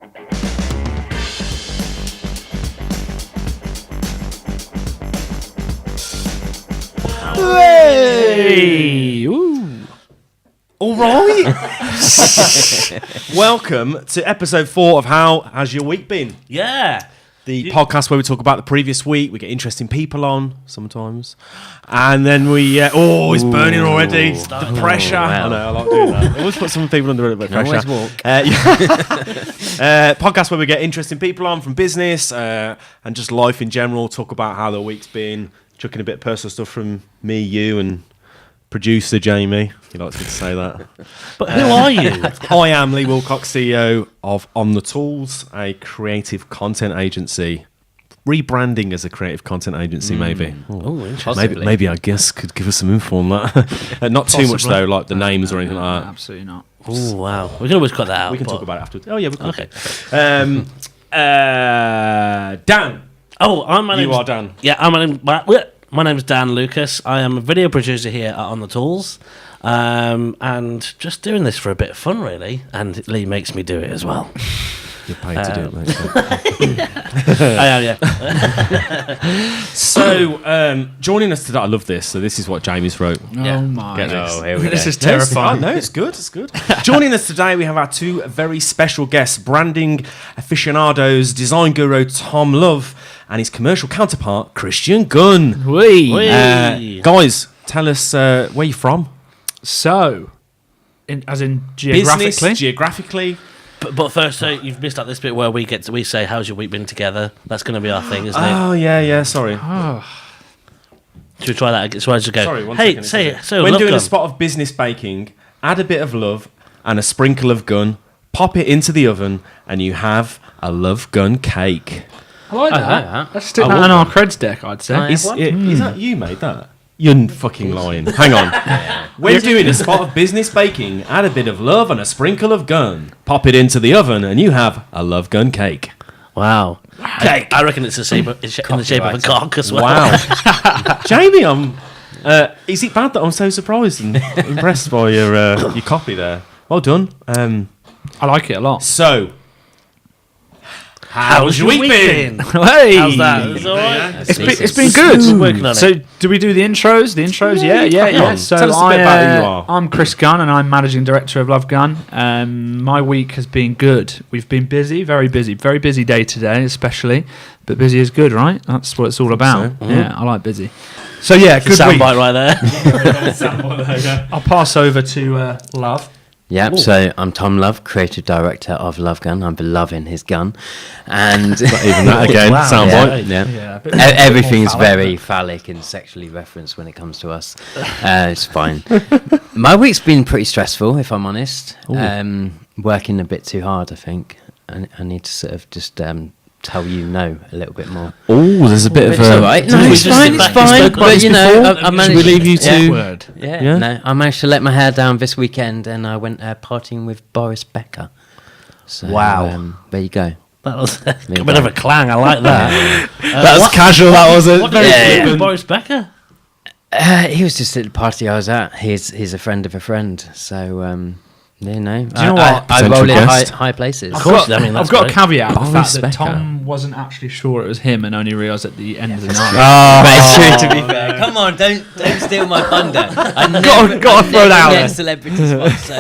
Hey! Ooh. All right. Welcome to episode 4 of How Has Your Week Been? Yeah. The podcast where we talk about the previous week. We get interesting people on sometimes. And then we... it's burning already. The pressure. Wow. I know, I like doing that. I always put some people under a little bit of pressure. Always walk. Podcast where we get interesting people on from business and just life in general. Talk about how the week's been. Chucking a bit of personal stuff from me, you, and producer Jamie. He likes me to say that. But who are you? I am Lee Wilcox, CEO of On The Tools, a creative content agency. Rebranding as a creative content agency, maybe. Oh, interesting. Maybe I guess could give us some info on that. Not too much, though, like the names or anything like that. Absolutely not. Oh, wow. We can always cut that out. We can talk about it afterwards. Oh, yeah, we can. Okay. Dan. Oh, You are Dan. Yeah, my name's Dan Lucas. I am a video producer here at On The Tools. And just doing this for a bit of fun, really. And Lee makes me do it as well. You're paid to do it, mate. I am, yeah. So, joining us today, I love this. So, this is what Jamie's wrote. Oh my! Get this. Oh, here we this is terrifying. No, it's good. It's good. Joining us today, we have our two very special guests: branding aficionados, design guru Tom Love, and his commercial counterpart Christian Gunn. Guys, tell us where you're from. So, as in geographically. Business, geographically. But first, you've missed out this bit where we say, "How's your week been together?" That's going to be our thing, isn't it? Oh yeah. Sorry. Should we try that again? So I just go. Sorry. One hey, second, say it. So when love doing gun. a spot of business baking, add a bit of love and a sprinkle of gun. Pop it into the oven, and you have a Love Gun cake. I like I that. like that. Let's stick that on our creds deck, I'd say. Is that you made that? You're fucking lying. Hang on. When doing a spot of business baking, add a bit of love and a sprinkle of gun. Pop it into the oven and you have a Love Gun cake. Wow. Cake. I reckon it's in the shape of a cock as well. Wow. Jamie, is it bad that I'm so surprised and impressed by your copy there? Well done. I like it a lot. So, how's your week been? Hey, How's that? It's all right. It's been good. We're working on it. So, do we do the intros? The intros, yeah. on. So, Tell us a bit about who you are. I'm Chris Gunn, and I'm managing director of LoveGunn. My week has been good. We've been busy, very busy day today, especially. But busy is good, right? That's what it's all about. So. Yeah, I like busy. So yeah, good week. Soundbite right there. I'll pass over to Love. Yep, so I'm Tom Love, creative director of LoveGunn. I'm loving his gun. And Even that again, Wow. soundbite. Yeah. A bit Everything's more phallic, very phallic and sexually referenced when it comes to us. It's fine. My week's been pretty stressful, if I'm honest. Working a bit too hard, I think. I need to sort of just tell you a little bit more. Oh, there's a bit of It's all right. No, it's fine. It's fine. But you know, I managed. Should we leave you to? word. Yeah. No, I managed to let my hair down this weekend, and I went partying with Boris Becker. So, Wow. there you go. That was a bit of a clang. I like that. That was casual, that wasn't. What did you do, Boris Becker? He was just at the party I was at. He's a friend of a friend. So, you know. Do you know what? I roll in guest. high places. Of course, I mean, that's I've got great. a caveat: the Boris fact that Becker. Tom wasn't actually sure it was him and only realised at the end of the night. But it's true, to be fair. Come on, don't steal my thunder. I never throw that out get there. celebrity spots. So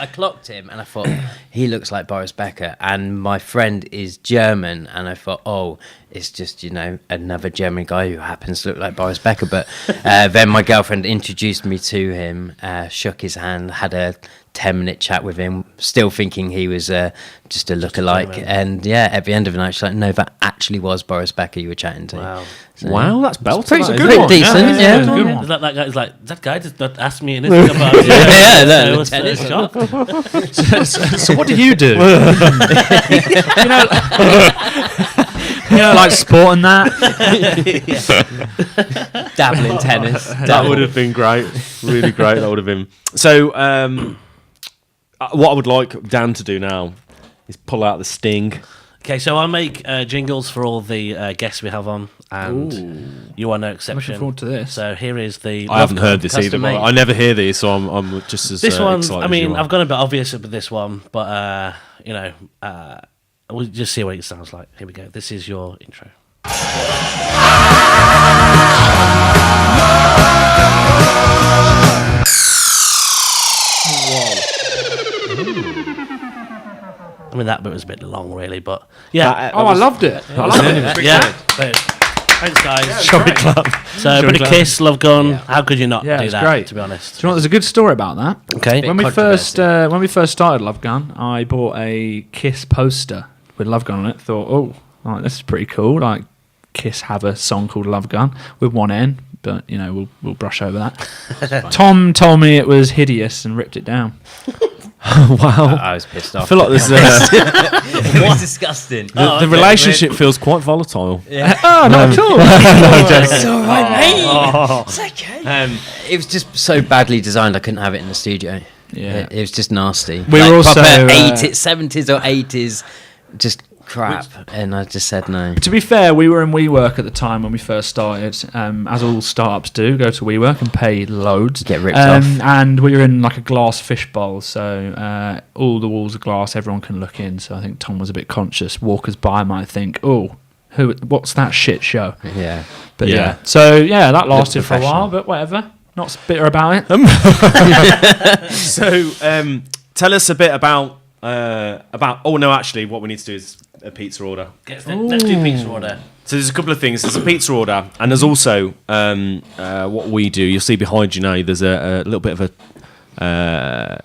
I clocked him and I thought, he looks like Boris Becker. And my friend is German. And I thought, oh, it's just, another German guy who happens to look like Boris Becker. But then my girlfriend introduced me to him, shook his hand, had a 10-minute chat with him, still thinking he was just a lookalike. And yeah, at the end of the night, she's like, no, that actually was Boris Becker you were chatting to. Wow. So, Wow, that's belted. Pretty that, good isn't one. it? decent, yeah. It's a good one. That guy is like, that guy did not ask me anything about it. Yeah, So no, I was tennis. shocked. So what do you do? Like sport and that. Dabbling tennis. That would have been great. Really great. That would have been. So, what I would like Dan to do now is pull out the sting. Okay, so I make jingles for all the guests we have on, and you are no exception. Looking forward to this. So here is the. I haven't heard this either. custom But made. I never hear these, so I'm just as This one, excited I as mean, you are. I've gone a bit obvious with this one, but we'll just see what it sounds like. Here we go. This is your intro. I mean, that bit was a bit long, really, but yeah. I loved it. I loved it. Yeah. Thanks, guys. Sorry, club. So, a bit of Kiss, LoveGunn. Yeah. How could you not Yeah, do it's that? great. To be honest. Do you know what? There's a good story about that. Okay. Bit When we first controversy. started LoveGunn, I bought a Kiss poster with LoveGunn on it. Thought, oh, this is pretty cool. Like Kiss have a song called LoveGunn with one N, but we'll brush over that. Tom told me it was hideous and ripped it down. Wow. I was pissed off. I feel like there's It was disgusting. the relationship feels quite volatile. Yeah. Oh, not at all. It's all right, mate. It's okay. It was just so badly designed. I couldn't have it in the studio. Yeah. It was just nasty. We were also, proper 70s or 80s, just crap. And I just said no. To be fair, we were in WeWork at the time when we first started, as all startups do, go to WeWork and pay loads. Get ripped off. And we were in like a glass fishbowl, so all the walls are glass, everyone can look in. So I think Tom was a bit conscious. Walkers by might think, what's that shit show? Yeah. But Yeah. So that lasted for a professional. while, but whatever. Not bitter about it. So, tell us a bit about. Oh no, actually, what we need to do is a pizza order. Let's do pizza order. So there's a couple of things. There's a pizza order, and there's also what we do. You'll see behind you now. There's a little bit of a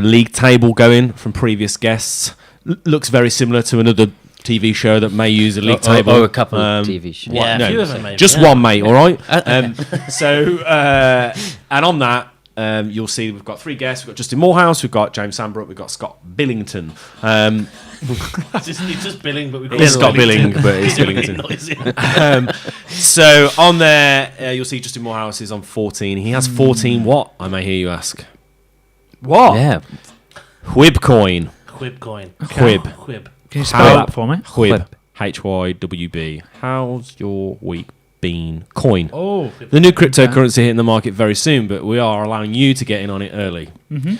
league table going from previous guests. Looks very similar to another TV show that may use a league table. Or a couple of TV shows. Yeah, no, a few of them maybe. just yeah. one, mate. All right. And on that. You'll see we've got 3 guests. We've got Justin Morehouse, we've got James Sambrook, we've got Scott Billington. It's just billing, but we've got It's Scott Billing, but it's Billington. So on there, you'll see Justin Morehouse is on 14. He has 14 what? I may hear you ask. What? Yeah. Whib coin. Quib coin. Whib. Quib. Can you spell that for me? Whib. HYWB. How's your week been? Coin. Oh. The new cryptocurrency hitting the market very soon, but we are allowing you to get in on it early. Mm-hmm.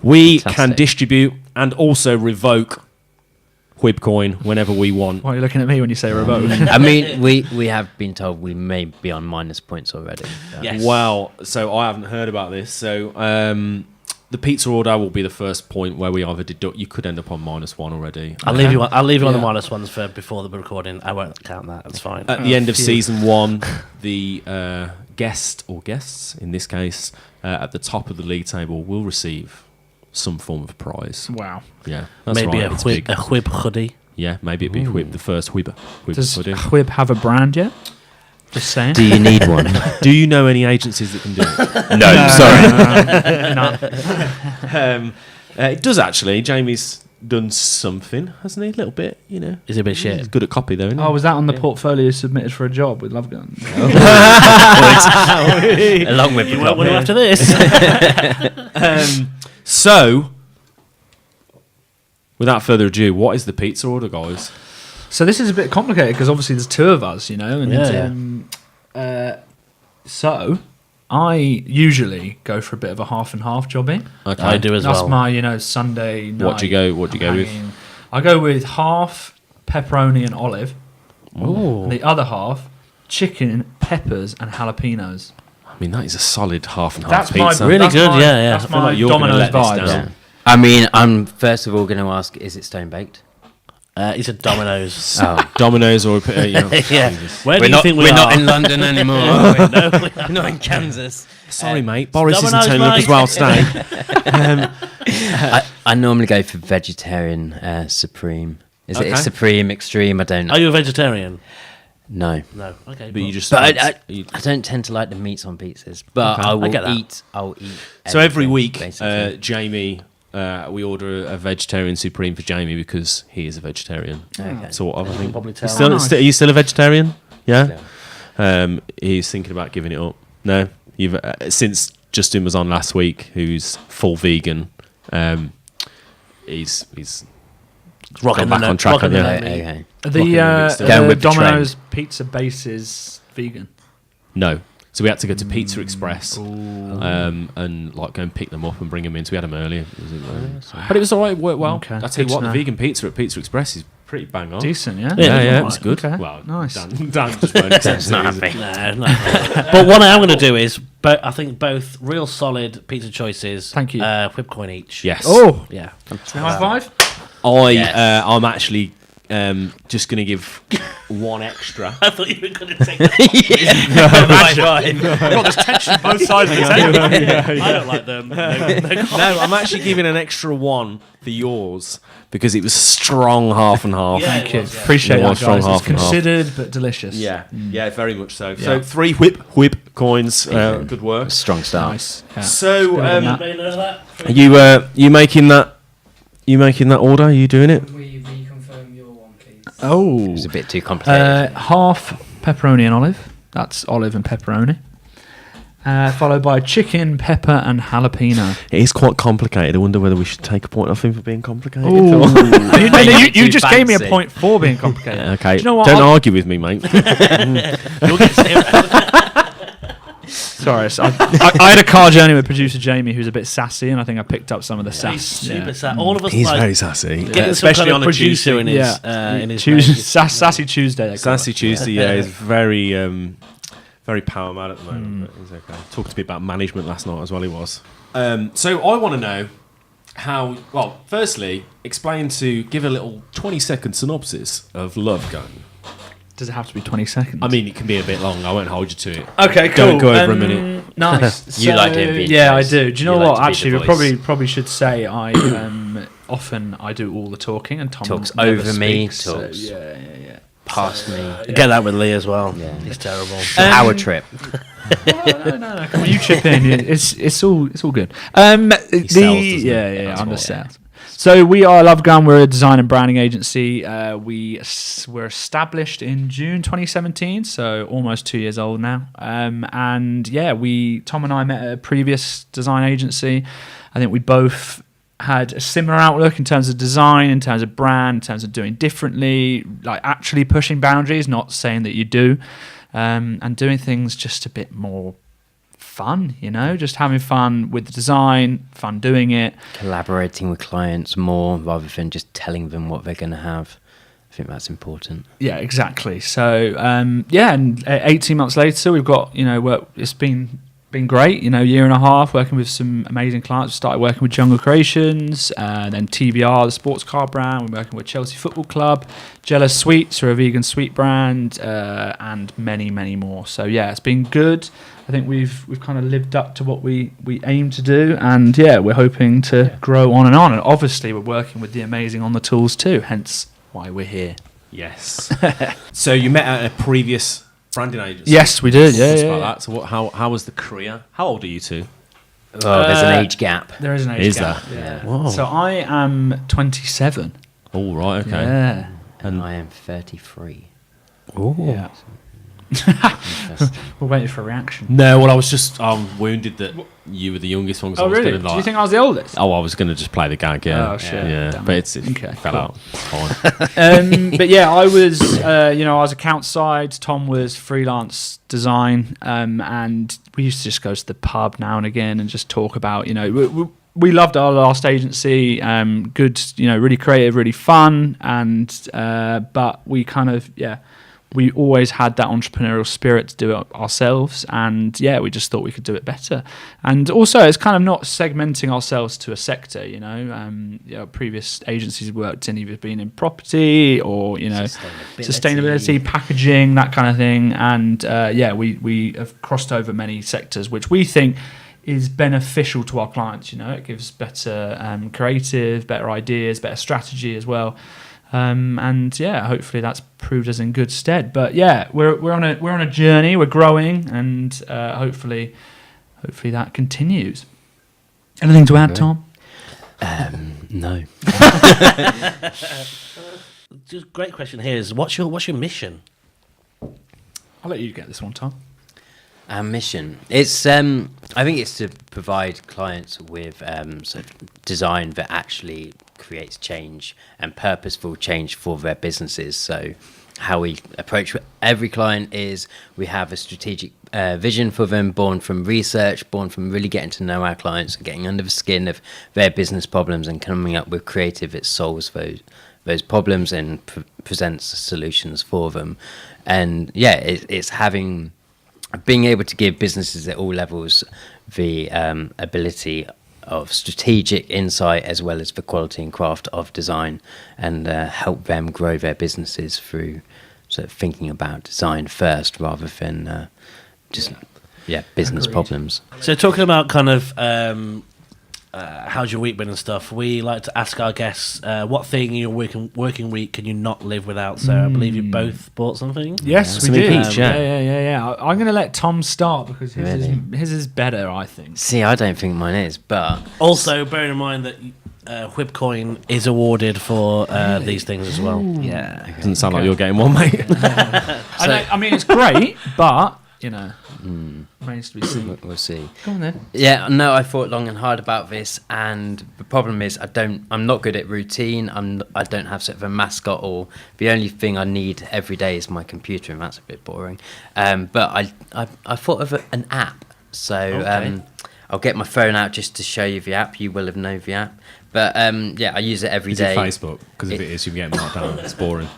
We Fantastic. can distribute and also revoke Whibcoin whenever we want. Why are you looking at me when you say revoke? I mean, we have been told we may be on minus points already. So. Yes. Well, so I haven't heard about this. So the pizza order will be the first point where we either deduct. You could end up on -1 already. I'll leave you. On the Yeah. minus ones for before the recording. I won't count that. That's fine. At the end of phew. season 1, the guest or guests in this case at the top of the league table will receive some form of prize. Wow. Yeah, that's Maybe right. a It's whib, big. a whib hoodie. Yeah, maybe it'd be Whib, the first Whib. Does pudding. Whib have a brand yet? Just saying. Do you need one? Do you know any agencies that can do it? No, sorry. No. It does actually. Jamie's done something, hasn't he? A little bit, you know. Is it a bit He's shit? good at copy though, isn't he? Oh, was that on the portfolio submitted for a job with LoveGunn? Along with the You won't want to copy. after this. So, without further ado, what is the pizza order, guys? So this is a bit complicated because obviously there's 2 of us, and Yeah. so I usually go for a bit of a half and half jobbing. Okay. I do as That's well. my Sunday night. What do you go with? hanging. I go with half pepperoni and olive, Ooh. and the other half chicken, peppers, and jalapenos. I mean, that is a solid half and half That's my pizza. Really that's good, my- yeah, yeah. That's I feel my like you're gonna Domino's let this vibes. down. Yeah. I mean, I'm first of all going to ask: is it stone baked? It's a Domino's. Oh, Domino's or Yeah. Where do we're you not. think we We're are? not in London anymore. We're not in Kansas. Sorry, mate. Boris isn't Domino's, turning up as mate. well today. I normally go for vegetarian supreme. Is it Okay. a supreme extreme? I don't know. Are you a vegetarian? No. No. Okay. But you just. But I you- don't tend to like the meats on pizzas. But Okay. I will get that. eat. I'll eat. So every everything, week, basically. Jamie, we order a vegetarian supreme for Jamie because he is a vegetarian. Okay. Sort of, I think. probably You tell. still, nice. are you still a vegetarian? Yeah. Yeah. He's thinking about giving it up. No, you've since Justin was on last week, who's full vegan. He's Rocking gone back the on track, rocking the haven't note. Okay. The, Fucking still. Going the with the Domino's pizza base is vegan. no. So we had to go to Pizza Express and like go and pick them up and bring them in. So we had them earlier. But it was all right. It worked well. Okay. I tell you Good what, to the know. vegan pizza at Pizza Express is pretty bang on. Decent, yeah? Yeah, it's good. Okay. Well, Nice. Dan just won't accept it, not is it? happy. No. But what I am going to do is, I think both real solid pizza choices. Thank you. Whip coin each. Yes. Oh, Yeah. high five? Yes. I'm actually just going to give one extra. I thought you were going to take that. Right. got this tension both sides of the table. I don't like them. No, I'm actually giving an extra one for yours because it was strong half and half. Yeah. Thank you. was, yeah. Appreciate It that, was strong guys. half It's and half. considered but delicious. Yeah, very much so. Yeah. So 3 whip coins. Good work. Strong start. Nice. Yeah. So Anybody know that? you making that? You making that order? Are you doing it? We reconfirm your one, please. Oh. It was a bit too complicated. Half pepperoni and olive. That's olive and pepperoni. Followed by chicken, pepper, and jalapeno. It is quite complicated. I wonder whether we should take a point off him for being complicated. Ooh. you Too just gave me a fancy. point for being complicated. Okay, Do you know what? don't I'll- argue with me, mate. You'll get Sorry, so I had a car journey with producer Jamie, who's a bit sassy, and I think I picked up some of the sass. He's super Yeah. sad. All of us He's like very sassy, getting especially some kind on of a producer Tuesday. in his Yeah. in his Tuesday, name. Sassy Tuesday. they call Sassy it. Tuesday, yeah, he's very power mad at the moment, but he's okay. Talked to me about management last night as well, he was. So I want to know how, well, firstly, give a little 20-second synopsis of LoveGunn. Does it have to be 20 seconds? I mean, it can be a bit long, I won't hold you to it. okay, Go- cool. go over a minute. Nice. You like doing videos. Yeah, I do. Do you know You like what? to be the Actually, we voice. probably should say I often I do all the talking, and Tom Talks never over me, speaks, so talks. yeah. Past me. Get that with Lee as well. Yeah. He's terrible. Power trip. No. Come on, you chip in. It's all good. sells, doesn't he? Yeah, That's I what- understand. So we are LoveGunn. We're a design and branding agency. We're established in June 2017, so almost 2 years old now. And yeah, Tom and I met at a previous design agency. I think we both had a similar outlook in terms of design, in terms of brand, in terms of doing differently, like actually pushing boundaries, not saying that you do, and doing things just a bit more fun, just having fun with the design, fun doing it. Collaborating with clients more rather than just telling them what they're going to have. I think that's important. Yeah, exactly. So, and 18 months later, we've got, it's been great, year and a half working with some amazing clients. We started working with Jungle Creations, then TBR, the sports car brand. We're working with Chelsea Football Club, Jealous Sweets, are a vegan sweet brand, and many, many more. So yeah, it's been good. I think we've kind of lived up to what we aim to do, and yeah, we're hoping to grow on. And obviously, we're working with the amazing On the Tools too. Hence why we're here. Yes. So you met at a previous branding agency? Yes, we did. Yeah, Just yeah, like yeah. that. So how was the career? How old are you two? Oh, there's an age gap. There is an age Is gap. there? Yeah. Whoa. So I am 27. Oh, right, okay. Yeah. And I am 33. Yeah. Interesting. We're waiting for a reaction. No, well, I was just wounded that you were the youngest one. 'Cause I Oh, was really? gonna, Do you think I was the oldest? Oh, I was going to just play the gag, yeah. Oh, shit. Yeah, Damn but it. it Okay, fell cool. out. It's fine. But yeah, I was, I was account side. Tom was freelance design, and we used to just go to the pub now and again and just talk about, we loved our last agency. Good, really creative, really fun, and but we kind of we always had that entrepreneurial spirit to do it ourselves, and we just thought we could do it better. And also, it's kind of not segmenting ourselves to a sector. Previous agencies worked in either been in property or sustainability, packaging, that kind of thing. And we have crossed over many sectors, which we think is beneficial to our clients. It gives better creative, better ideas, better strategy as well. Hopefully that's proved us in good stead. But we're on a journey. We're growing, and hopefully that continues. Anything to add, Tom? No. Just great question here is what's your mission? I'll let you get this one, Tom. Our mission. It's I think it's to provide clients with sort of design that actually creates change and purposeful change for their businesses. So how we approach every client is we have a strategic vision for them, born from research, born from really getting to know our clients and getting under the skin of their business problems and coming up with creative that solves those problems and presents solutions for them. And yeah, it's being able to give businesses at all levels the ability of strategic insight as well as the quality and craft of design, and help them grow their businesses through sort of thinking about design first rather than business problems. So talking about kind of how's your week been and stuff, we like to ask our guests what thing in your working week can you not live without. So I believe you both bought something. Yes, we Something did. each, Yeah. I'm going to let Tom start because his is better, I think. See, I don't think mine is, but Also, bearing in mind that Whipcoin is awarded for these things as well. Yeah. Doesn't sound like you're getting one, mate. I mean, it's great, but, remains to be seen. we'll see. Go on then. Yeah, no, I thought long and hard about this, and the problem is I'm not good at routine. I don't have sort of a mascot, or the only thing I need every day is my computer, and that's a bit boring. But I thought of an app, so I'll get my phone out just to show you the app. You will have known the app, but I use it every day. Is it Facebook? Because if it is, you can get marked down. It's boring.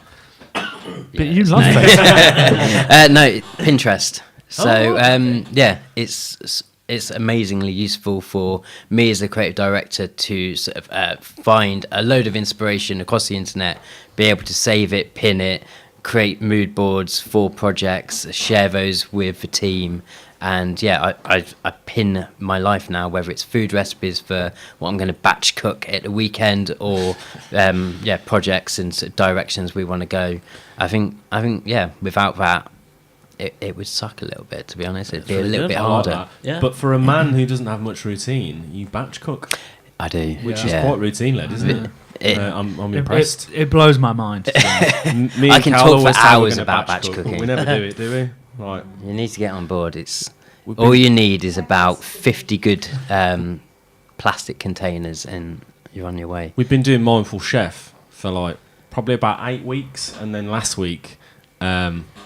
But you love Facebook. No, Pinterest. So it's amazingly useful for me as a creative director to sort of find a load of inspiration across the internet, be able to save it, pin it, create mood boards for projects, share those with the team. And I pin my life now, whether it's food recipes for what I'm going to batch cook at the weekend, or projects and sort of directions we want to go. I think without that, it would suck a little bit, to be honest. It'd be a little bit harder. Yeah. But for a man who doesn't have much routine, you batch cook, I do, which is quite routine led, isn't it? I'm impressed. It blows my mind. Me I and can Cal talk always for say we're hours gonna about batch batch cook, but cooking. we never do it, do we? Right. You need to get on board. All you need is about 50 good plastic containers, and you're on your way. We've been doing Mindful Chef for probably about 8 weeks, and then last week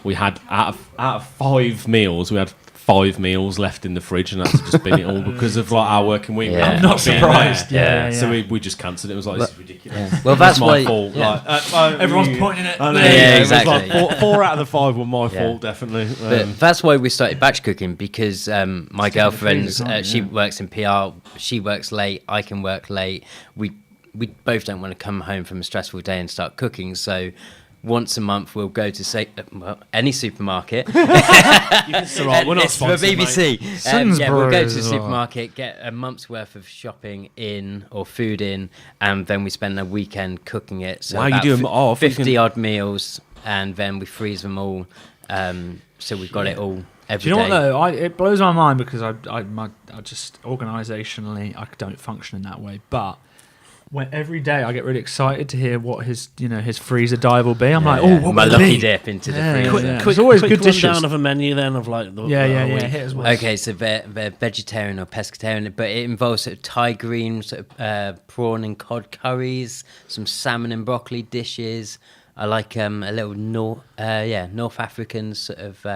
we had out of 5 meals, we had 5 meals left in the fridge, and that's just been it all because of our working week. Yeah. I'm not surprised. Yeah. So we just cancelled it. It was like, this is ridiculous. Yeah. Well, It's that's my why. fault. Yeah. Everyone's pointing at I know, Yeah, it was exactly. like 4 out of the 5 were my Yeah. fault, definitely. But that's why we started batch cooking, because my girlfriend's she works in PR. She works late. I can work late. We both don't want to come home from a stressful day and start cooking. So once a month we'll go to any supermarket. It's all right, we're not It's for sponsored, BBC. Sainsbury's We'll go to the as well. supermarket, get a month's worth of shopping in or food in, and then we spend a weekend cooking it. So Wow, you about do 'em off, you 50 can- odd meals, and then we freeze them all. So we've got it all every Do you know day. what though? It blows my mind because I just organisationally I don't function in that way. But when every day I get really excited to hear what his freezer dive will be. I'm like, oh, what my will it lucky be? dip into the Yeah, freezer. yeah. There's always good dishes. rundown of a menu then of like the week. Hit us with. Okay, so they're vegetarian or pescatarian, but it involves sort of Thai green, sort of prawn and cod curries, some salmon and broccoli dishes. I like a little North African sort of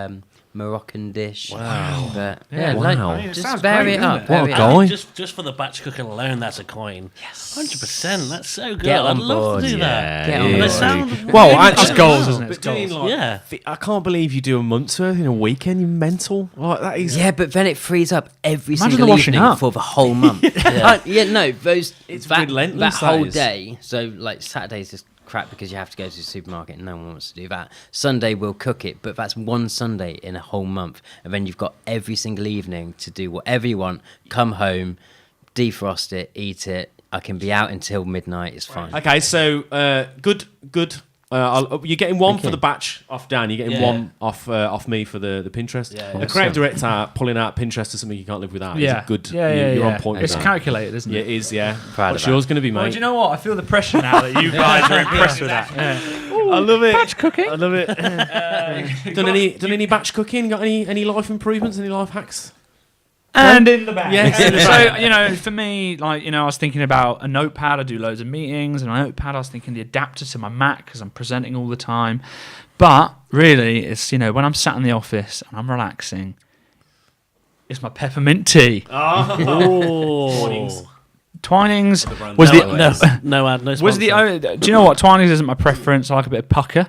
Moroccan dish. Wow. But, Yeah, wow. It just sounds vary great, it doesn't up. it? What a vary it guy. up. Just for the batch cooking alone, that's a coin. Yes. 100%. That's so good. Get I'd on love board, to do yeah. that. Get on And they board. sound Well, really that's good. goals, isn't it? It's But doing goals. Yeah. I can't believe you do a month's worth in a weekend. You mental. Like that is. Yeah, but then it frees up every Imagine single the washing evening up. for the whole month. No, those It's that relentless, That whole that is. day. So like Saturday's just crap because you have to go to the supermarket and no one wants to do that. Sunday we'll cook it, but that's one Sunday in a whole month, and then you've got every single evening to do whatever you want. Come home, defrost it, eat it. I can be out until midnight. It's fine. Okay, so good. You're getting one Thank for you. the batch off Dan. You're getting Yeah. one off me for the Pinterest. Yeah, The yeah. creative director pulling out Pinterest is something you can't live without. Yeah, Is a good. Yeah, You're yeah. on point with It's that. calculated, isn't Yeah, it? it is. Yeah. Proud What's of that. yours going to be, Well, mate? do you know what? I feel the pressure now that you guys are impressed with that. I love it. Batch cooking. I love it. Done any batch cooking? Got any life improvements? Any life hacks? And in the bag. Yes. So, for me, I was thinking about a notepad. I do loads of meetings, and a notepad, I was thinking the adapter to my Mac because I'm presenting all the time. But really, it's, when I'm sat in the office and I'm relaxing, it's my peppermint tea. Twinings was the no ad, no was the only, do you know what? Twinings isn't my preference. I like a bit of pucker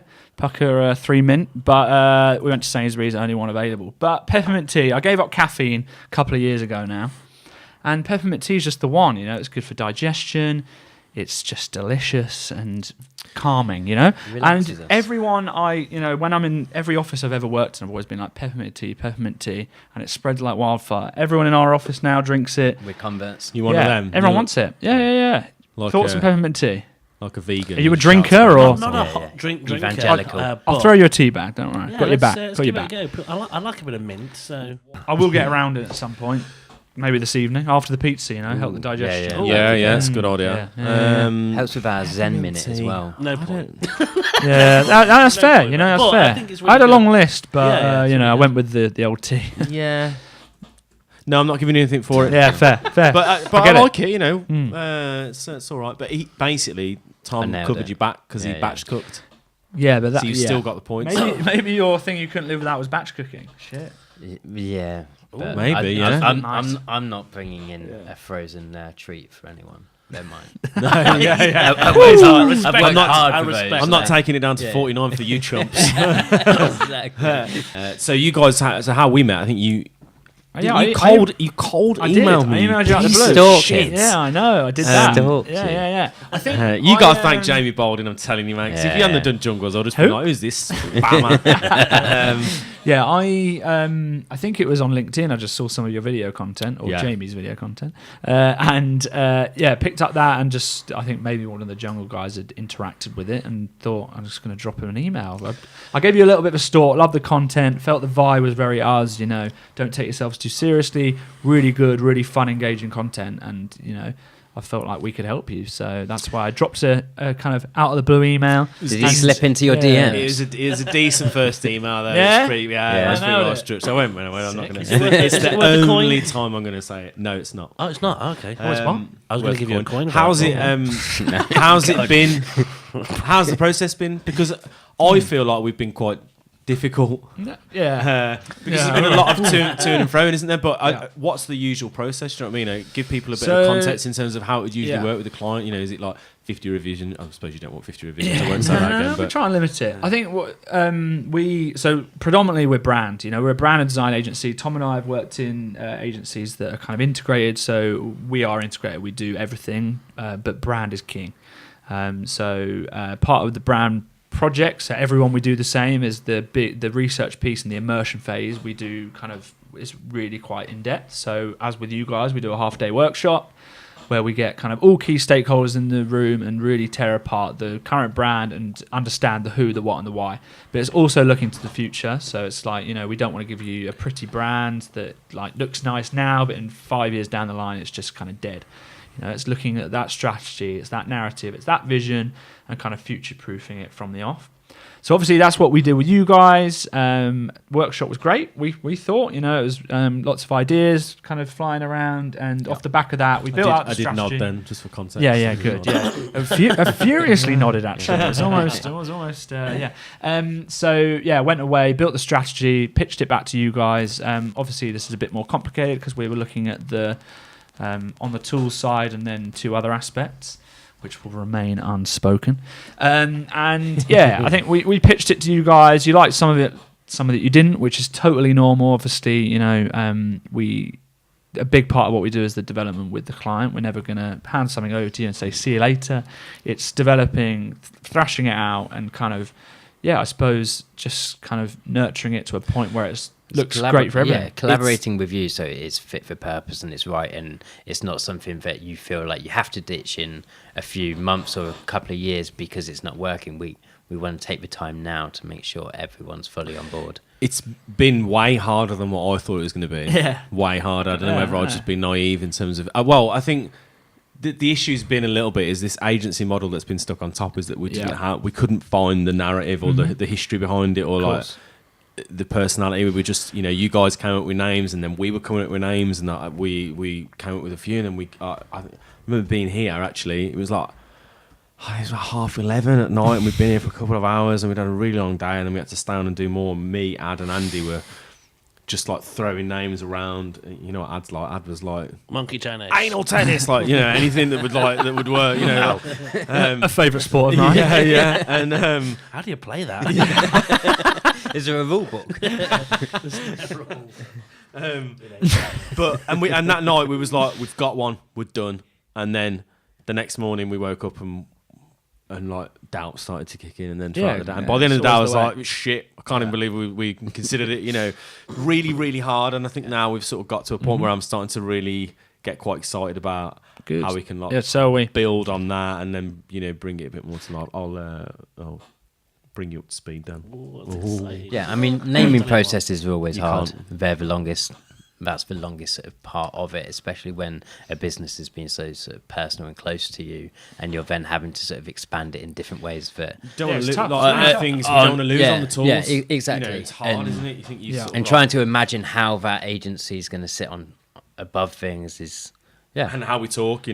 3 mint, but we went to Sainsbury's, only one available. But peppermint tea, I gave up caffeine a couple of years ago now, and peppermint tea is just the one. It's good for digestion. It's just delicious and calming, Relaxes and us. everyone when I'm in every office I've ever worked in, I've always been like peppermint tea, and it spreads like wildfire. Everyone in our office now drinks it. We're converts. You one of them? Everyone wants it. Yeah. Like Thoughts on peppermint tea? Like a vegan. Are you a drinker or? not a hot drinker. Evangelical. I'll throw you a tea bag. Don't worry. Yeah, Got your back. let's Got your give back. it a go. I like a bit of mint, so I will get around it at some point. Maybe this evening after the pizza. Help the digestion. Yeah, it's a good idea. Helps with our Zen minute as well. no point. Yeah, that's fair. That's But fair. I think it's really I had a good. long list, but Yeah, it's I really went with the old tea. Yeah. No, I'm not giving you anything for it. Yeah, fair. But I get I it. like it, it's all right. But he basically, Tom nailed covered it. you back because he Yeah, batch cooked. Yeah, but that, So you've still got the points. Maybe your thing you couldn't live without was batch cooking. Shit. Yeah. but maybe, yeah. I'm not bringing in a frozen treat for anyone. Never mind. I'm respect not taking it down to 49 for you chumps. Exactly. So you guys, so how we met? I think you Yeah, cold I did. emailed me. I emailed you out of the blue. Stalked Shit. it. Yeah, I know. I did that. Stalked you. Yeah. I think You got to thank Jamie Baldwin, I'm telling you, mate. 'Cause if you hadn't have done Jungles, I'd just be Who? like, who's this? Bammer. Yeah, I think it was on LinkedIn. I just saw some of your video content, or Yeah. Jamie's video content, and picked up that, and just I think maybe one of the Jungle guys had interacted with it, and thought I'm just going to drop him an email. I gave you a little bit of a stalk. Loved the content. Felt the vibe was very us. Don't take yourselves too seriously. Really good, really fun, engaging content, and I felt like we could help you, so that's why I dropped a kind of out of the blue email. Did he slip into your Yeah. DMs? It was a decent first email, though. Yeah? It's pretty, Yeah, that's I pretty know well it. struck. So I went, I'm not going to Is say it worth- it. It's is it the worth a coin? only time I'm going to say it. No, it's not. Oh, it's not. Okay. Oh, it's what? I was going Worth to give you a coin. How's it? How's it been? How's the process been? Because I feel like we've been quite difficult. Yeah. Because there's been a lot of to and fro, isn't there? But what's the usual process? Do you know what I mean? Give people a bit of context in terms of how it would usually work with the client. Is it like 50 revision? I suppose you don't want 50 revisions. I won't say that again. We But try and limit it. I think what so predominantly we're brand. We're a brand and design agency. Tom and I have worked in agencies that are kind of integrated. So we are integrated. We do everything, but brand is king. So part of the brand project, so everyone we do the same is the research piece and the immersion phase. We do kind of is really quite in depth. So as with you guys, we do a half-day workshop where we get kind of all key stakeholders in the room and really tear apart the current brand and understand the who, the what, and the why. But it's also looking to the future. So it's like, we don't want to give you a pretty brand that like looks nice now, but in 5 years down the line, it's just kind of dead. It's looking at that strategy, it's that narrative, it's that vision, and kind of future-proofing it from the off. So obviously that's what we did with you guys. Workshop was great. We thought, it was lots of ideas kind of flying around, and off the back of that, we built out the strategy. I did nod then, just for context. Yeah, good. Yeah, furiously nodded actually. It was almost. Went away, built the strategy, pitched it back to you guys. Obviously, this is a bit more complicated because we were looking at the on the tools side and then 2 other aspects, which will remain unspoken. I think we pitched it to you guys. You liked some of it you didn't, which is totally normal. Obviously, a big part of what we do is the development with the client. We're never going to hand something over to you and say, see you later. It's developing, thrashing it out, and kind of, I suppose, just kind of nurturing it to a point where it looks great for everyone. Yeah, collaborating with you so it's fit for purpose and it's right, and it's not something that you feel like you have to ditch in a few months or a couple of years because it's not working. We want to take the time now to make sure everyone's fully on board. It's been way harder than what I thought it was going to be. Yeah. Way harder. I don't know whether I've just been naive in terms of... I think the issue's been a little bit is this agency model that's been stuck on top is that we couldn't find the narrative or the history behind it, or like... the personality. We were just, you guys came up with names, and then we were coming up with names, and we came up with a few, and then I remember being here, actually. It was like 11:30 at night, and we'd been here for a couple of hours, and we'd had a really long day, and then we had to stay on and do more. Me, Ad, and Andy were just like throwing names around. You know what Ad's like? Ad was like monkey tennis, anal tennis, like anything that would work. A favourite sport of mine. Yeah. And how do you play that? Is there a rule book? And that night we was like, we've got one, we're done. And then the next morning we woke up and like doubt started to kick in, and then and by the end of the day I was like, shit, I can't even believe we considered it, really, really hard. And I think now we've sort of got to a point where I'm starting to really get quite excited about how we can build on that, and then bring it a bit more to life. I'll bring you up to speed, Dan. Yeah, I mean, naming processes are always hard. They're the longest. That's the longest sort of part of it, especially when a business has been so sort of personal and close to you, and you're then having to sort of expand it in different ways. That don't want to lose things. We don't want to lose on the tools. Yeah, exactly. It's hard, isn't it? You think and trying to imagine how that agency is going to sit on above things is and how we talk.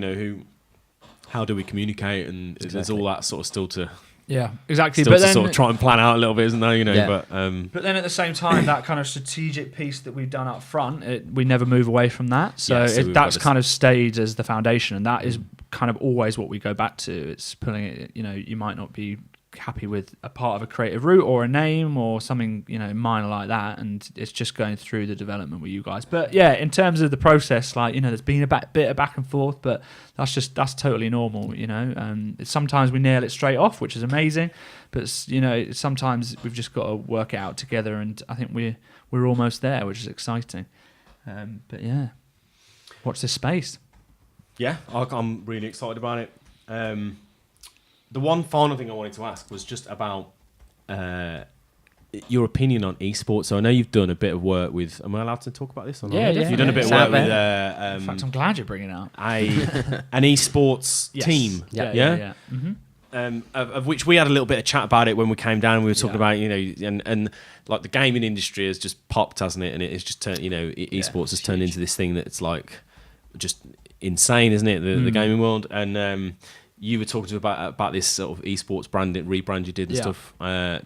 How do we communicate, and there's all that sort of still to. Yeah, exactly. Still but then, sort of try and plan out a little bit, isn't there? But then at the same time, that kind of strategic piece that we've done up front, we never move away from that. So, that's kind of stayed as the foundation, and that is kind of always what we go back to. It's pulling it. You might not be happy with a part of a creative route or a name or something minor like that, and it's just going through the development with you guys. But in terms of the process, there's been a bit of back and forth, but that's totally normal. Sometimes we nail it straight off, which is amazing, but sometimes we've just got to work it out together, and I think we're almost there, which is exciting. Watch this space. I'm really excited about it. The one final thing I wanted to ask was just about your opinion on esports. So I know you've done a bit of work with. Am I allowed to talk about this? Or not? Yeah. You've done a bit of work with. In fact, I'm glad you're bringing it up. An esports team. Yeah. Mm-hmm. Of which we had a little bit of chat about it when we came down. We were talking about and like the gaming industry has just popped, hasn't it? And it has just turned. Esports has turned into this thing that's like just insane, isn't it? The gaming world. And you were talking to about this sort of esports rebrand you did and stuff.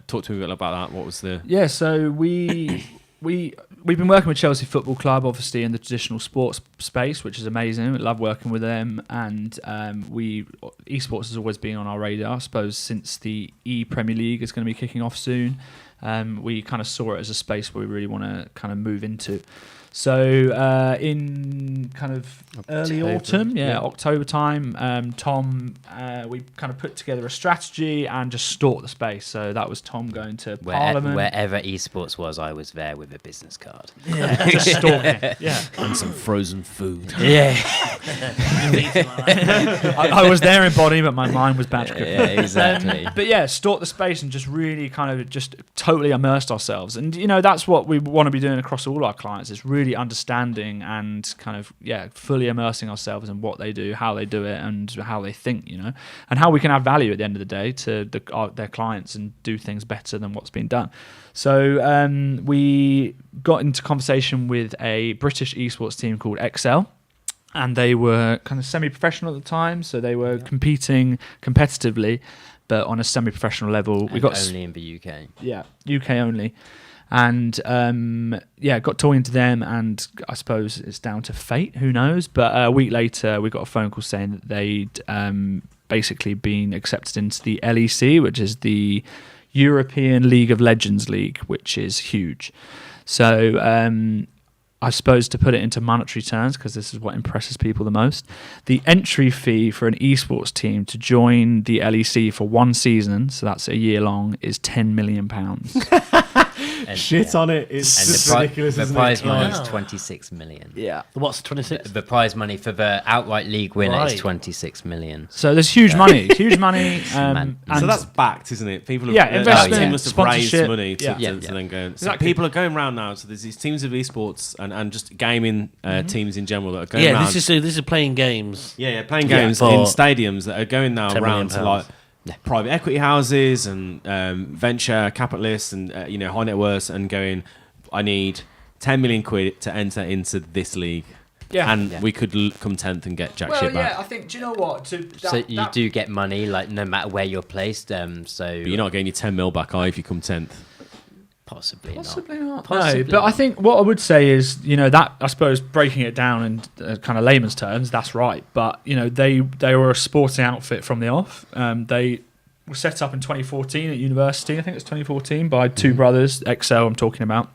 Talk to me a bit about that. What was the? Yeah, so we've been working with Chelsea Football Club, obviously in the traditional sports space, which is amazing. We love working with them, and esports has always been on our radar. I suppose since the Premier League is going to be kicking off soon, we kind of saw it as a space where we really want to kind of move into. So in kind of early autumn, October time, Tom, we kind of put together a strategy and just stalked the space. So that was Tom going to Parliament. Wherever esports was, I was there with a business card. Yeah, just stalking. Yeah, and some frozen food. Yeah, I was there in body, but my mind was batch cooking. Yeah, exactly. But stalked the space and just really kind of just totally immersed ourselves. And that's what we want to be doing across all our clients. Is really understanding and kind of fully immersing ourselves in what they do, how they do it, and how they think, and how we can add value at the end of the day to their clients and do things better than what's been done. So we got into conversation with a British esports team called Excel, and they were kind of semi-professional at the time, so they were competing competitively, but on a semi-professional level. We got only in the UK. Yeah, UK only. And got talking to them, and I suppose it's down to fate, who knows. But a week later, we got a phone call saying that they'd basically been accepted into the LEC, which is the European League of Legends League, which is huge. So I suppose to put it into monetary terms, because this is what impresses people the most, the entry fee for an esports team to join the LEC for one season, so that's a year long, is £10 million. Shit on it. It's just ridiculous. The prize money is 26 million. Yeah. What's 26? The prize money for the outright league winner is 26 million. So there's huge money. And so that's backed, isn't it? People have investment, team must have raised money to then go. So exactly. People are going around now. So there's these teams of esports and just gaming teams in general that are going around. This is playing games. Playing games in stadiums that are going now around to like private equity houses and venture capitalists and high net worths and going, I need 10 million quid to enter into this league. Yeah. And we could come 10th and get jack shit back. I think, do you know what? So you do get money, like, no matter where you're placed. So But you're not getting your 10 mil back, if you come 10th. possibly not. Possibly No, but I think what I would say is, that I suppose breaking it down in kind of layman's terms, that's right. But they were a sporting outfit from the off. They were set up in 2014 at university. I think it was 2014 by two brothers, XL. I'm talking about.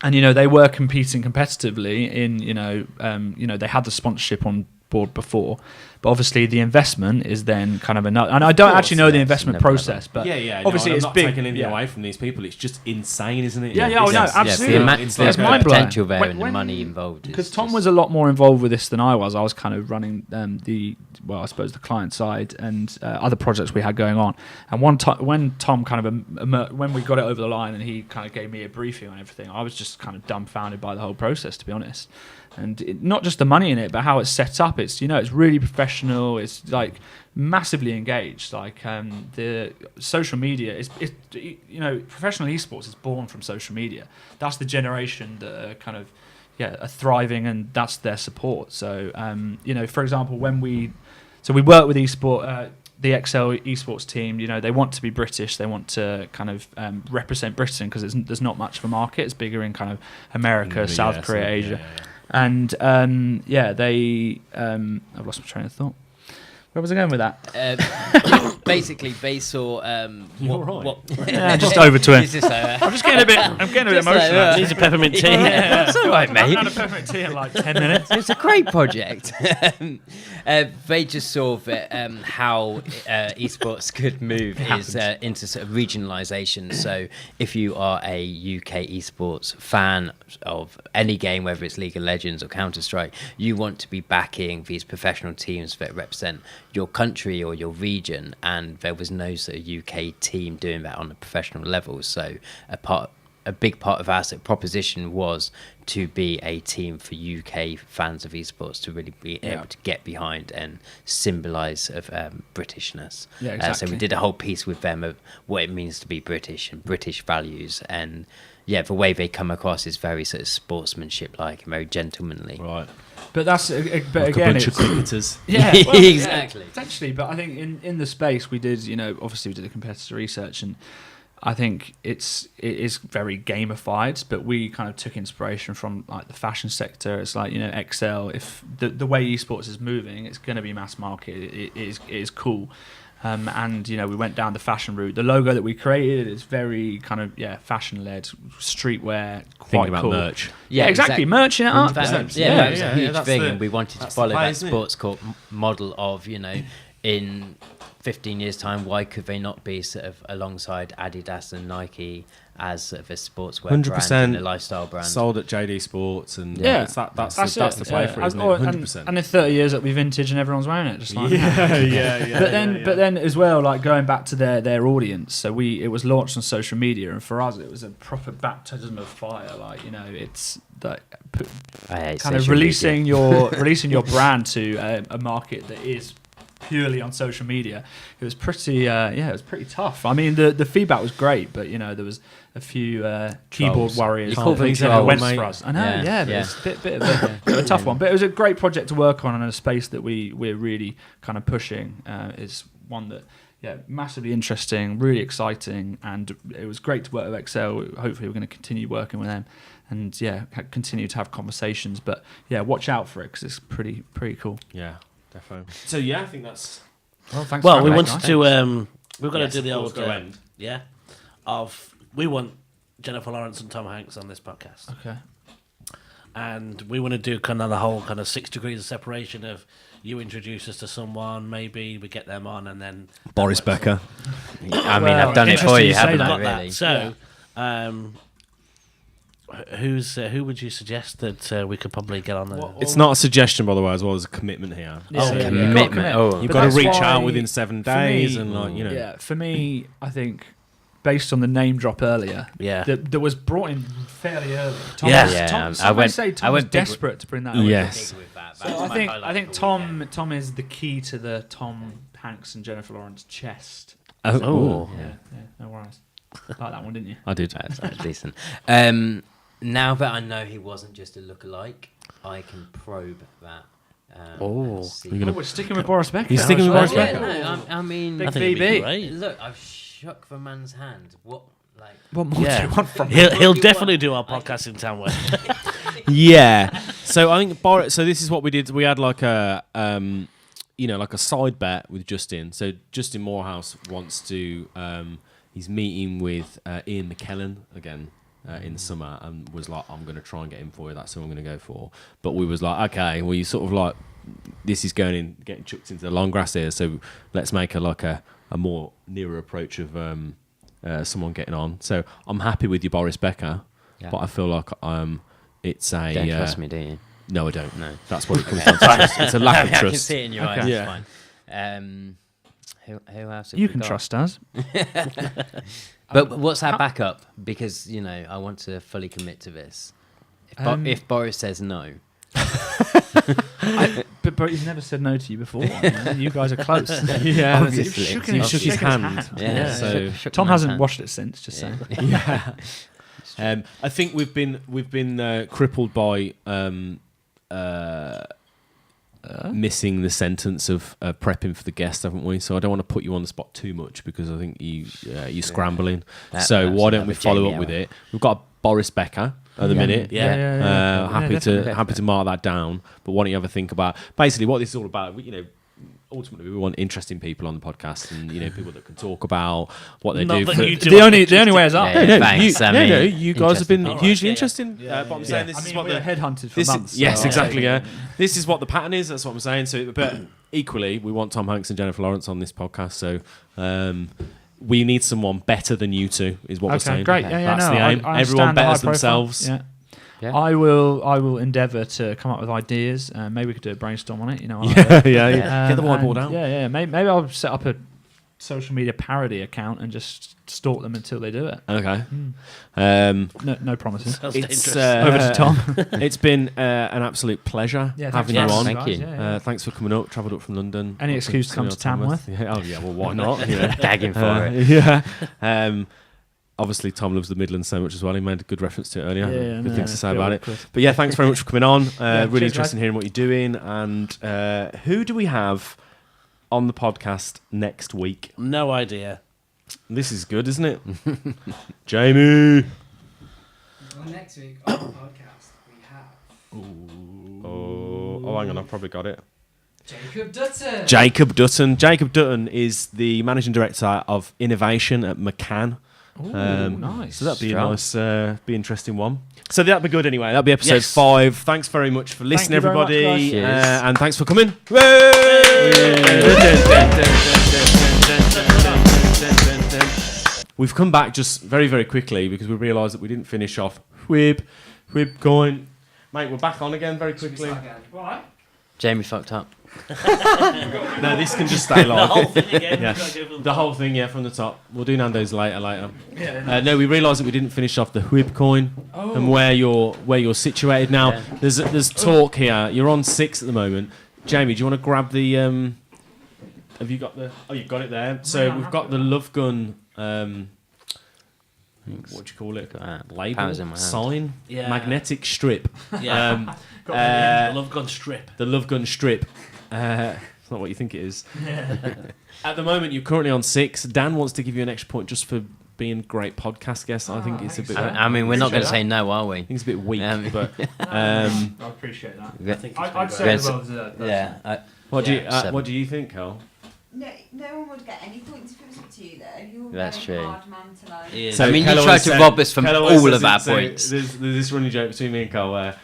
And they were competing competitively in they had the sponsorship on board before, but obviously the investment is then kind of another. And I don't actually know the investment process, but obviously I'm it's not big. taking anything away from these people. It's just insane, isn't it? Yeah, no, absolutely. There's It's the mind-blowing. potential there and the money involved. Because Tom was a lot more involved with this than I was. I was kind of running I suppose the client side and other projects we had going on. And when Tom kind of when we got it over the line and he kind of gave me a briefing on everything, I was just kind of dumbfounded by the whole process, to be honest. And not just the money in it, but how it's set up. It's it's really professional. It's like massively engaged. Like the social media is professional esports is born from social media. That's the generation that are kind of are thriving, and that's their support. So for example, when we work with esport. The XL esports team, they want to be British. They want to kind of represent Britain because there's not much of a market. It's bigger in kind of America, South Korea, Asia. And they I've lost my train of thought. Where was I going with that? Basically, they saw just over to him. He's just like, I'm getting a bit emotional. Needs a peppermint tea. That's all right, mate. I've had a peppermint tea in like 10 minutes. It's a great project. They just saw that how esports could move into sort of regionalisation. So if you are a UK esports fan of any game, whether it's League of Legends or Counter-Strike, you want to be backing these professional teams that represent your country or your region, and there was no sort of UK team doing that on a professional level. So a big part of our sort of proposition was to be a team for UK fans of esports to really be able to get behind and symbolise of Britishness. Yeah, exactly. So we did a whole piece with them of what it means to be British and British values, and the way they come across is very sort of sportsmanship-like and very gentlemanly. Right. But that's Like again, a bunch of cricketers. yeah, Exactly. Potentially, but I think in the space we did, obviously we did the competitor research, and I think it is very gamified. But we kind of took inspiration from like the fashion sector. It's like XL. If the way esports is moving, it's going to be mass market. It is cool. And we went down the fashion route. The logo that we created is very kind of fashion-led, streetwear, quite Thinking about cool. merch. Yeah, exactly. Merching it up. That was a huge thing, and we wanted to follow that sports corp model of in 15 years' time, why could they not be sort of alongside Adidas and Nike as sort of a sportswear 100% brand and a lifestyle brand? Sold at JD Sports, and Yeah. that's the play for it, isn't it? 100%. And in 30 years it'll be vintage and everyone's wearing it, just like yeah. But then as well, like going back to their audience. So it was launched on social media, and for us it was a proper baptism of fire. Like it's like kind of releasing your brand to a market that is purely on social media. It was pretty it was pretty tough. I mean the feedback was great, but there was a few keyboard warriors went for us. I know, but it's a bit of a tough one, but it was a great project to work on, and a space that we're really kind of pushing is one that massively interesting, really exciting, and it was great to work with XL. Hopefully we're going to continue working with them and continue to have conversations, but watch out for it because it's pretty cool. Definitely. So I think that's. Well, thanks. Well, we for wanted having to. We've got to do the of course, old go end. we want Jennifer Lawrence and Tom Hanks on this podcast. Okay. And we want to do kind of the whole kind of 6 degrees of separation of you introduce us to someone, maybe we get them on, and then Boris Becker. I mean, I've done it for you, haven't I? got Really? that. So, who would you suggest that we could probably get on there? It's not a suggestion, by the way, as well as a commitment here. Commitment. Oh, You've But got to that's reach why, out within 7 days, me, and Yeah, for me, I think based on the name drop earlier, that was brought in fairly early. Tom I went was desperate to bring that. Yes. So I think Tom is the key to the Tom Hanks and Jennifer Lawrence chest. Oh. Yeah, no worries. Like that one, didn't you? I did. That's decent. Now that I know he wasn't just a lookalike, I can probe that. And see. We're sticking with Boris Becker. You're sticking with Boris Yeah, Becker? no, I mean, Big I think it'd be VB. great. look, I've shook the man's hand. What What more do you want from me? He'll definitely do our podcast in Tamworth. Yeah. So I think Boris. So this is what we did. We had like a, like a side bet with Justin. So Justin Morehouse wants to. He's meeting with Ian McKellen again in the summer, and was like, I'm going to try and get him for you. That's who I'm going to go for. But we was like, okay, well, you sort of like, this is getting chucked into the long grass here. So let's make a more nearer approach of someone getting on. So I'm happy with you, Boris Becker, but I feel like it's a. Don't trust me, do you? No, I don't. No. That's what it comes down to. It's a lack of I can trust. see it in your eyes. Okay. It's Yeah. fine. Who else? Have You we can got? trust us. But what's our backup? Because I want to fully commit to this. If Boris says no, But he's never said no to you before. You guys are close. Yeah, Obviously. You've he shook his shaken hand. Yeah. So Shook Tom man's hasn't hand. watched it since. Just saying. yeah. I think we've been crippled by missing the sentence of prepping for the guest, haven't we? So I don't want to put you on the spot too much because I think you're scrambling. So why don't we follow up with it? We've got Boris Becker at the minute. Yeah. Happy definitely. to mark that down. But why don't you have a think about basically what this is all about? Ultimately, we want interesting people on the podcast, and people that can talk about what they Not do. that For, you do The are only interesting. way is up. Yeah, thanks. you guys have been interesting. hugely Yeah. interesting. Yeah, but I'm yeah. saying this is what we the were headhunted for this months. is, yes, so- exactly. Yeah, this is what the pattern is. That's what I'm saying. So, but equally, we want Tom Hanks and Jennifer Lawrence on this podcast. So, we need someone better than you two. Is what we're Okay, saying. great. Yeah, That's no, the aim. I Everyone understand the high betters profile. themselves. Yeah. Yeah. I will endeavour to come up with ideas. Maybe we could do a brainstorm on it. I like Yeah, that. yeah. Get the whiteboard and- out. Yeah. Maybe I'll set up a social media parody account and just stalk them until they do it. Okay. No promises. Sounds It's dangerous. Over to Tom. It's been an absolute pleasure Yeah, having thanks you for on. having us, Thank guys. you. Yeah. Thanks for coming up. Travelled up from London. Any excuse to come to Tamworth? Yeah. Oh yeah. Well, why not? You know. Gagging for it. Yeah. Obviously, Tom loves the Midlands so much as well. He made a good reference to it earlier. Yeah, Good no, things to say cool, about it. cool. But yeah, thanks very much for coming on. Really cheers, interested guys. in hearing what you're doing. And who do we have on the podcast next week? No idea. This is good, isn't it? Jamie. Well, next week on the podcast we have Oh, hang on. I've probably got it. Jacob Dutton. Jacob Dutton. Jacob Dutton is the managing director of innovation at McCann. Nice. So that'd be Strong. a nice, be interesting one. So that'd be good anyway. That'd be episode Yes. 5. Thanks very much for listening, you very much, everybody, guys. Cheers. and thanks for coming. We've come back just very, very quickly because we realised that we didn't finish off. Whip going, mate. We're back on again very quickly. Why? Jamie fucked up. No, this can just stay The whole live. thing again. Yeah. We've got to go from The whole thing, yeah, from the top. We'll do Nando's later. No, we realised that we didn't finish off the whip coin and where you're situated now. Yeah. There's talk here. You're on 6 at the moment. Jamie, do you want to grab the? Have you got the? Oh, you've got it there. So we've got the LoveGunn. What do you call it? Label, Powers in my hand. sign, Yeah. magnetic strip. Yeah. Uh, the LoveGunn strip. The LoveGunn strip. It's not what you think it is. At the moment, you're currently on 6. Dan wants to give you an extra point just for being a great podcast guest. I think it's a bit. thanks. I mean, we're not going to Appreciate say no, are we? I think it's a bit weak, Yeah. but I appreciate that. Yeah. think I'd it's say been as well deserved. Yeah. what do you Yeah. what do you think, Carl? No one would get any points if it was up to you, though. You're a That's very true. hard man to like. He is. I mean, you Keller tried always to said- rob us from Keller always all says of our it, so points. There's this running joke between me and Carl where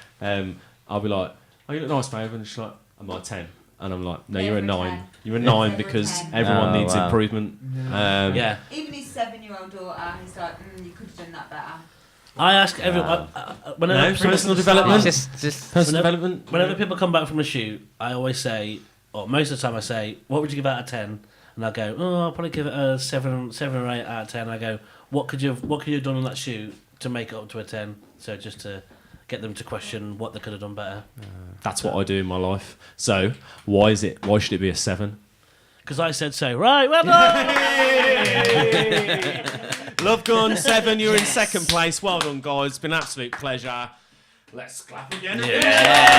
I'll be like, "Oh, you look nice, babe," and she's like, "I'm like 10," and I'm like, "No, you're a Never a 9. 10. You're a 9 Never a because 10. everyone Oh, needs wow. improvement." Yeah. Even his 7-year-old daughter, he's like, you could have done that better. I ask everyone. Whenever No, people- personal development. Just Personal Whenever- development. Whenever people come back from a shoot, I always say, or most of the time I say, what would you give out of 10? And I go, oh, I'll probably give it a 7 or 8 out of 10. I go, what could you have done on that shoot to make it up to a 10? So just to get them to question what they could have done better. That's what I do in my life. So why should it be a 7? Because I said so. Right, well done. LoveGunn 7, you're in second place. Well done, guys. It's been an absolute pleasure. Let's clap again. Yeah.